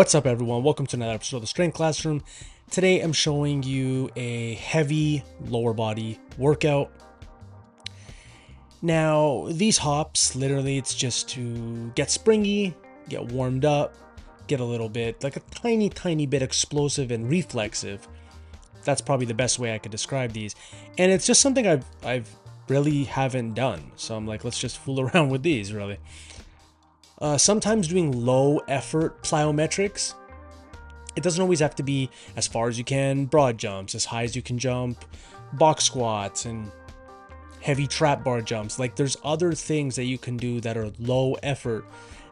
What's up, everyone? Welcome to another episode of the Strength Classroom. Today I'm showing you a heavy lower body workout. Now, these hops, literally it's just to get springy, get warmed up, get a little bit, like a tiny bit explosive and reflexive. That's probably the best way I could describe these. And it's just something I've really haven't done. So I'm like, let's just fool around with these, really. Sometimes doing low effort plyometrics, it doesn't always have to be as far as you can, broad jumps, as high as you can jump, box squats, and heavy trap bar jumps. Like, there's other things that you can do that are low effort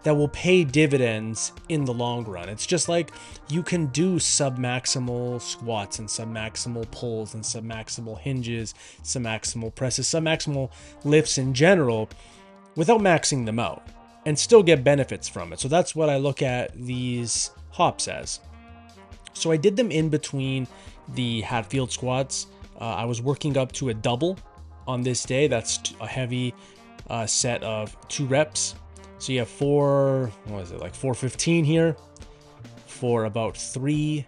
that will pay dividends in the long run. It's just like you can do submaximal squats and submaximal pulls and submaximal hinges, submaximal presses, submaximal lifts in general without maxing them out and still get benefits from it. So that's what I look at these hops as. So I did them in between the Hatfield squats. I was working up to a double on this day. That's a heavy set of 2 reps. So you have 415 here for about 3,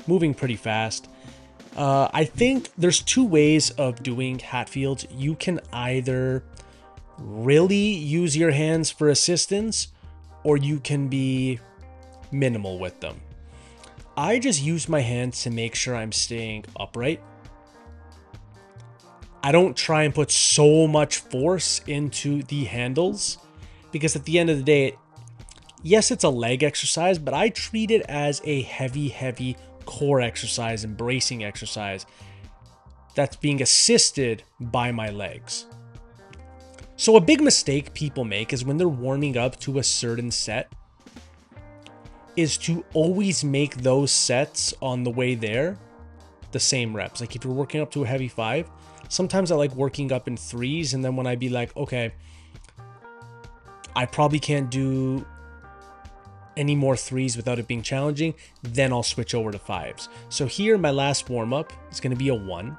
moving pretty fast. I think there's 2 ways of doing Hatfields. You can either really use your hands for assistance, or you can be minimal with them. I just use my hands to make sure I'm staying upright. I don't try and put so much force into the handles, because at the end of the day, yes, it's a leg exercise, but I treat it as a heavy core exercise and bracing exercise that's being assisted by my legs. So a big mistake people make is when they're warming up to a certain set is to always make those sets on the way there the same reps. Like if you're working up to a heavy 5, sometimes I like working up in 3s, and then when I be like, okay, I probably can't do any more 3s without it being challenging, then I'll switch over to 5s. So here, my last warm up is going to be a 1.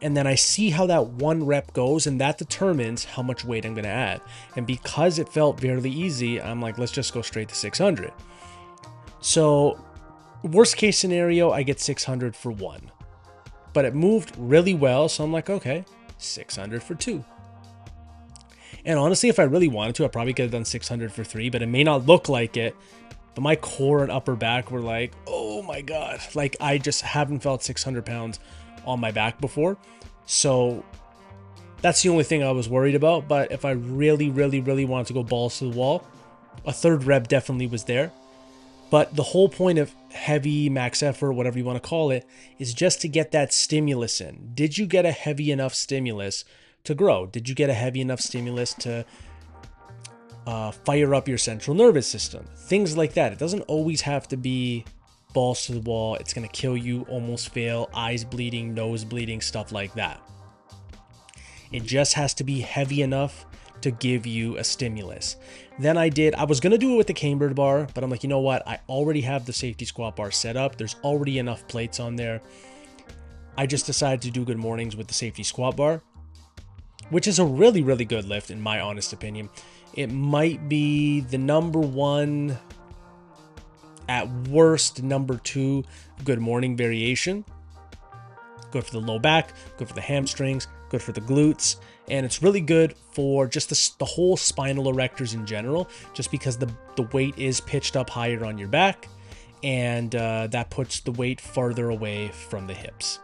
And then I see how that 1 rep goes, and that determines how much weight I'm going to add. And because it felt fairly easy, I'm like, let's just go straight to 600. So worst case scenario, I get 600 for 1. But it moved really well, so I'm like, okay, 600 for 2. And honestly, if I really wanted to, I probably could have done 600 for 3, but it may not look like it. But my core and upper back were like, oh my God. Like, I just haven't felt 600 pounds on my back before. So that's the only thing I was worried about. But if I really wanted to go balls to the wall, a 3rd rep definitely was there. But the whole point of heavy max effort, whatever you want to call it, is just to get that stimulus in. Did you get a heavy enough stimulus to grow? Did you get a heavy enough stimulus to fire up your central nervous system? Things like that. It doesn't always have to be balls to the wall, it's going to kill you, almost fail, eyes bleeding, nose bleeding, stuff like that. It just has to be heavy enough to give you a stimulus. Then I was going to do it with the cambered bar, but I'm like, you know what? I already have the safety squat bar set up. There's already enough plates on there. I just decided to do good mornings with the safety squat bar, which is a really good lift in my honest opinion. It might be the number 1, at worst, number 2 good morning variation. Good for the low back, good for the hamstrings, good for the glutes, and it's really good for just the whole spinal erectors in general, just because the weight is pitched up higher on your back, and that puts the weight farther away from the hips.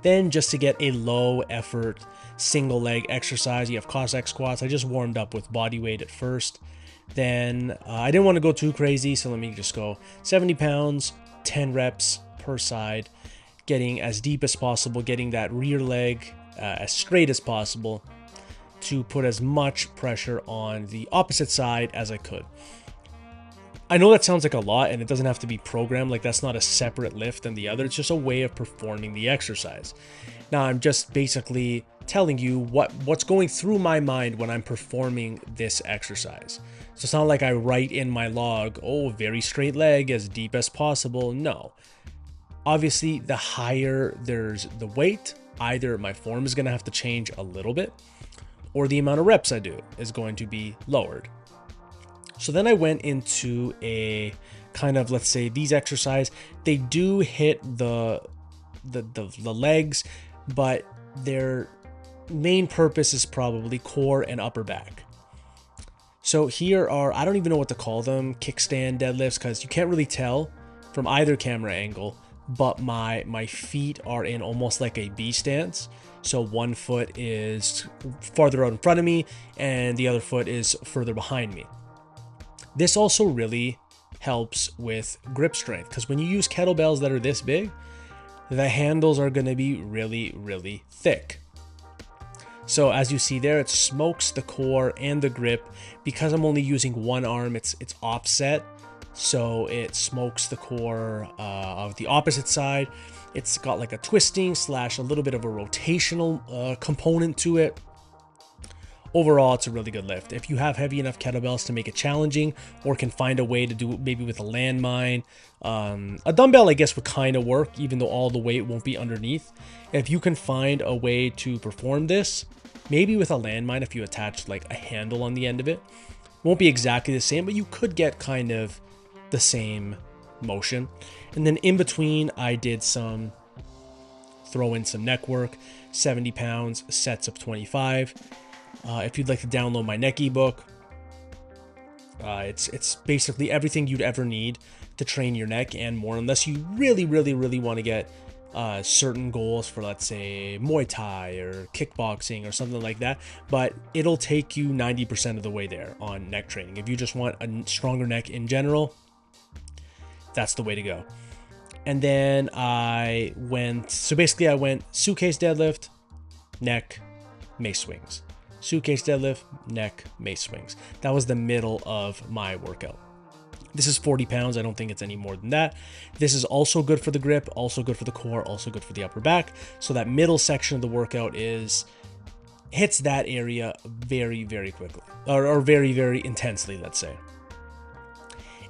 Then, just to get a low effort single leg exercise, you have Cossack squats. I just warmed up with body weight at first. Then I didn't want to go too crazy, so let me just go 70 pounds, 10 reps per side, getting as deep as possible, getting that rear leg as straight as possible to put as much pressure on the opposite side as I could. I know that sounds like a lot, and it doesn't have to be programmed. Like, that's not a separate lift than the other. It's just a way of performing the exercise. Now, I'm just basically telling you what's going through my mind when I'm performing this exercise. So it's not like I write in my log, oh, very straight leg, as deep as possible. No. Obviously, the higher there's the weight, either my form is going to have to change a little bit, or the amount of reps I do is going to be lowered. So then I went into a kind of, let's say these exercise, they do hit the legs, but their main purpose is probably core and upper back. So here are, I don't even know what to call them, kickstand deadlifts, because you can't really tell from either camera angle, but my feet are in almost like a B stance. So one foot is farther out in front of me and the other foot is further behind me. This also really helps with grip strength, because when you use kettlebells that are this big, the handles are going to be really, really thick. So as you see there, it smokes the core and the grip. Because I'm only using one arm, it's offset, so it smokes the core of the opposite side. It's got like a twisting slash a little bit of a rotational component to it. Overall, it's a really good lift. If you have heavy enough kettlebells to make it challenging, or can find a way to do it maybe with a landmine, a dumbbell I guess would kind of work, even though all the weight won't be underneath. If you can find a way to perform this, maybe with a landmine, if you attach like a handle on the end of it, won't be exactly the same, but you could get kind of the same motion. And then in between, I did throw in some neck work, 70 pounds, sets of 25. If you'd like to download my neck ebook, it's basically everything you'd ever need to train your neck and more, unless you really, really, really want to get certain goals for, let's say, Muay Thai or kickboxing or something like that. But it'll take you 90% of the way there on neck training. If you just want a stronger neck in general, that's the way to go. And then I went suitcase deadlift, neck, mace swings. Suitcase deadlift, neck, mace swings. That was the middle of my workout. This is 40 pounds. I don't think it's any more than that. This is also good for the grip, also good for the core, also good for the upper back. So that middle section of the workout hits that area very, very quickly, or very, very intensely, let's say.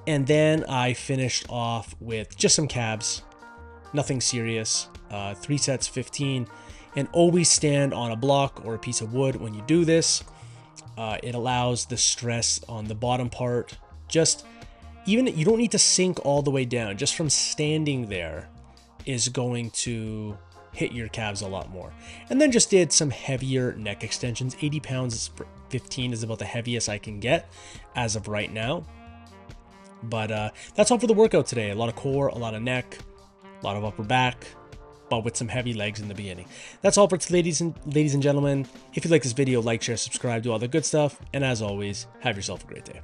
And then I finished off with just some calves, nothing serious, 3 sets, 15. And always stand on a block or a piece of wood when you do this. It allows the stress on the bottom part. You don't need to sink all the way down. Just from standing there is going to hit your calves a lot more. And then just did some heavier neck extensions. 80 pounds, 15 is about the heaviest I can get as of right now. But that's all for the workout today. A lot of core, a lot of neck, a lot of upper back, but with some heavy legs in the beginning. That's all for today, ladies and gentlemen. If you like this video, like, share, subscribe, do all the good stuff. And as always, have yourself a great day.